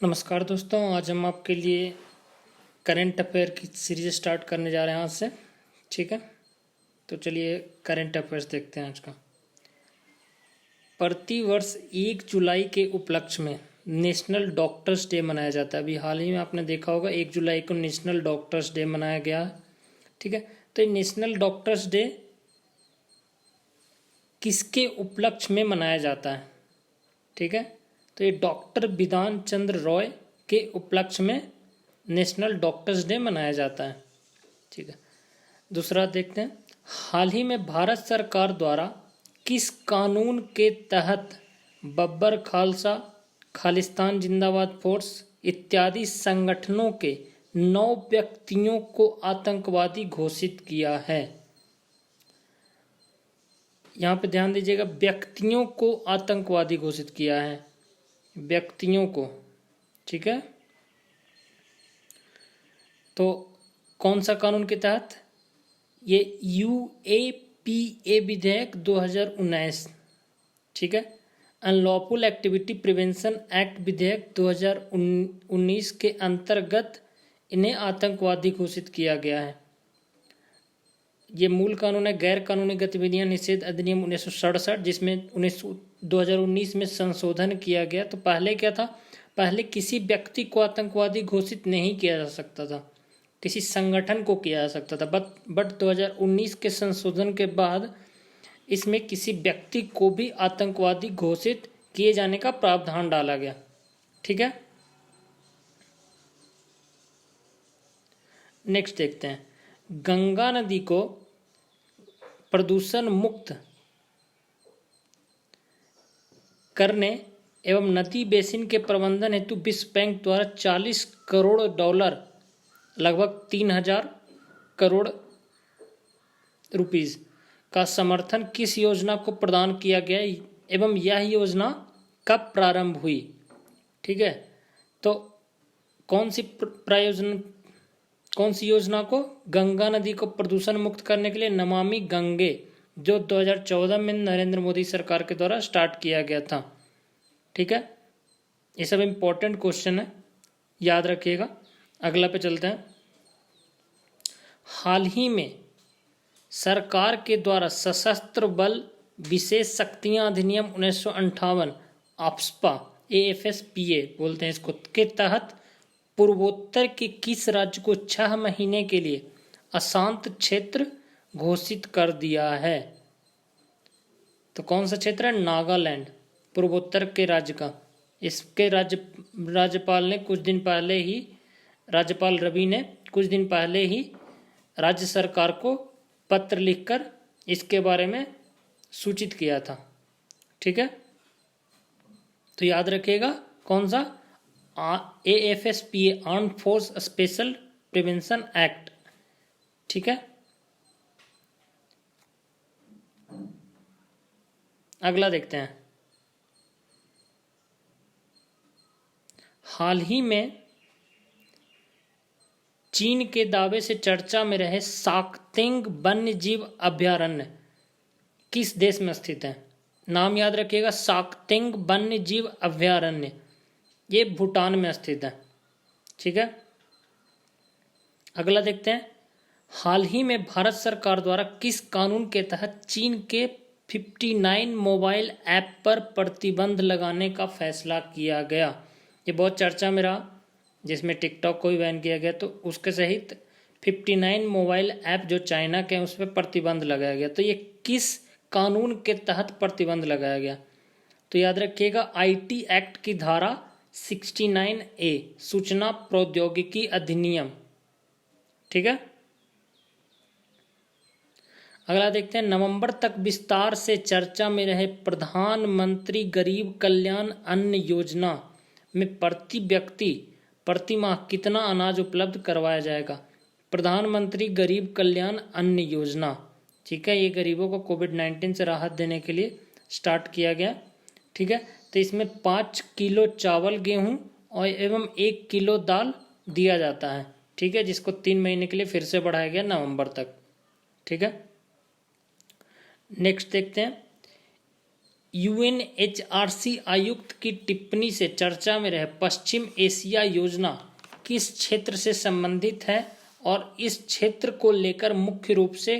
नमस्कार दोस्तों, आज हम आपके लिए करंट अफेयर की सीरीज स्टार्ट करने जा रहे हैं आज से। ठीक है, तो चलिए करंट अफेयर्स देखते हैं आज का। प्रतिवर्ष 1 जुलाई के उपलक्ष्य में नेशनल डॉक्टर्स डे मनाया जाता है। अभी हाल ही में आपने देखा होगा 1 जुलाई को नेशनल डॉक्टर्स डे मनाया गया है। ठीक है, तो ये नेशनल डॉक्टर्स डे किसके उपलक्ष्य में मनाया जाता है? ठीक है, तो ये डॉक्टर बिधान चंद्र रॉय के उपलक्ष्य में नेशनल डॉक्टर्स डे मनाया जाता है। ठीक है, दूसरा देखते हैं, हाल ही में भारत सरकार द्वारा किस कानून के तहत बब्बर खालसा, खालिस्तान जिंदाबाद फोर्स इत्यादि संगठनों के 9 व्यक्तियों को आतंकवादी घोषित किया है? यहाँ पे ध्यान दीजिएगा, व्यक्तियों को आतंकवादी घोषित किया है, व्यक्तियों को। ठीक है, तो कौन सा कानून के तहत? ये UAPA विधेयक 2019। ठीक है, अनलॉफुल एक्टिविटी प्रिवेंशन एक्ट विधेयक 2019 के अंतर्गत इन्हें आतंकवादी घोषित किया गया है। ये मूल कानून है गैर कानूनी गतिविधियां निषेध अधिनियम 1967, जिसमें 2019 में संशोधन किया गया। तो पहले क्या था? पहले किसी व्यक्ति को आतंकवादी घोषित नहीं किया जा सकता था, किसी संगठन को किया जा सकता था। बट 2019 के संशोधन के बाद इसमें किसी व्यक्ति को भी आतंकवादी घोषित किए जाने का प्रावधान डाला गया। ठीक है, नेक्स्ट देखते हैं, गंगा नदी को प्रदूषण मुक्त करने एवं नदी बेसिन के प्रबंधन हेतु विश्व बैंक द्वारा 40 करोड़ डॉलर, लगभग 3000 करोड़ रुपीस का समर्थन किस योजना को प्रदान किया गया एवं यह योजना कब प्रारंभ हुई? ठीक है, तो कौन सी योजना को? गंगा नदी को प्रदूषण मुक्त करने के लिए नमामि गंगे, जो 2014 में नरेंद्र मोदी सरकार के द्वारा स्टार्ट किया गया था। ठीक है, ये सब इंपॉर्टेंट क्वेश्चन है, याद रखिएगा। अगला पे चलते हैं, हाल ही में सरकार के द्वारा सशस्त्र बल विशेष शक्तियां अधिनियम 1958 AFSPA AFSPA बोलते हैं इसको, के तहत पूर्वोत्तर के किस राज्य को 6 महीने के लिए अशांत क्षेत्र घोषित कर दिया है? तो कौन सा क्षेत्र है? नागालैंड, पूर्वोत्तर के राज्य का। इसके राज्यपाल ने कुछ दिन पहले ही, राज्यपाल रवि ने कुछ दिन पहले ही राज्य सरकार को पत्र लिखकर इसके बारे में सूचित किया था। ठीक है, तो याद रखिएगा कौन सा? AFSPA armed force special prevention act. ठीक है, अगला देखते हैं, हाल ही में चीन के दावे से चर्चा में रहे शाक्तेंग वन्य जीव अभयारण्य किस देश में स्थित है? नाम याद रखिएगा, शाक्तेंग वन्य जीव अभयारण्य, ये भूटान में स्थित है। ठीक है, अगला देखते हैं, हाल ही में भारत सरकार द्वारा किस कानून के तहत चीन के 59 मोबाइल ऐप पर प्रतिबंध लगाने का फैसला किया गया? ये बहुत चर्चा में रहा, जिसमें टिकटॉक को भी बैन किया गया। तो उसके सहित 59 मोबाइल ऐप जो चाइना के हैं उस पर प्रतिबंध लगाया गया। तो ये किस कानून के तहत प्रतिबंध लगाया गया? तो याद रखिएगा, IT एक्ट की धारा 69A, सूचना प्रौद्योगिकी अधिनियम। ठीक है, अगला देखते हैं, नवंबर तक विस्तार से चर्चा में रहे प्रधानमंत्री गरीब कल्याण अन्न योजना में प्रति व्यक्ति प्रति माह कितना अनाज उपलब्ध करवाया जाएगा? प्रधानमंत्री गरीब कल्याण अन्न योजना। ठीक है, ये गरीबों को कोविड-19 से राहत देने के लिए स्टार्ट किया गया। ठीक है, तो इसमें 5 किलो चावल, गेहूं और एवं 1 किलो दाल दिया जाता है। ठीक है, जिसको 3 महीने के लिए फिर से बढ़ाया गया नवंबर तक। ठीक है, नेक्स्ट देखते हैं, यूएनएचआरसी आयुक्त की टिप्पणी से चर्चा में रहे पश्चिम एशिया योजना किस क्षेत्र से संबंधित है और इस क्षेत्र को लेकर मुख्य रूप से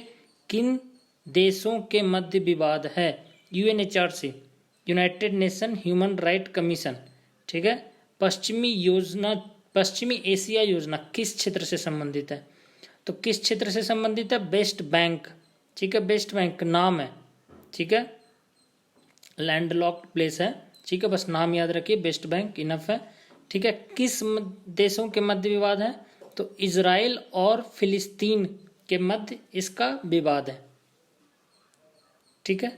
किन देशों के मध्य विवाद है? UNHRC, United nation human right commission, ठीक है। पश्चिमी एशिया योजना किस क्षेत्र से संबंधित है? तो किस क्षेत्र से संबंधित है? वेस्ट बैंक, ठीक है, वेस्ट बैंक नाम है, ठीक है, लैंडलॉक्ड प्लेस है, ठीक है, बस नाम याद रखिए, वेस्ट बैंक इनफ है, ठीक है। किस देशों के मध्य विवाद है? तो इजराइल और फिलिस्तीन के मध्य इसका विवाद है, ठीक है।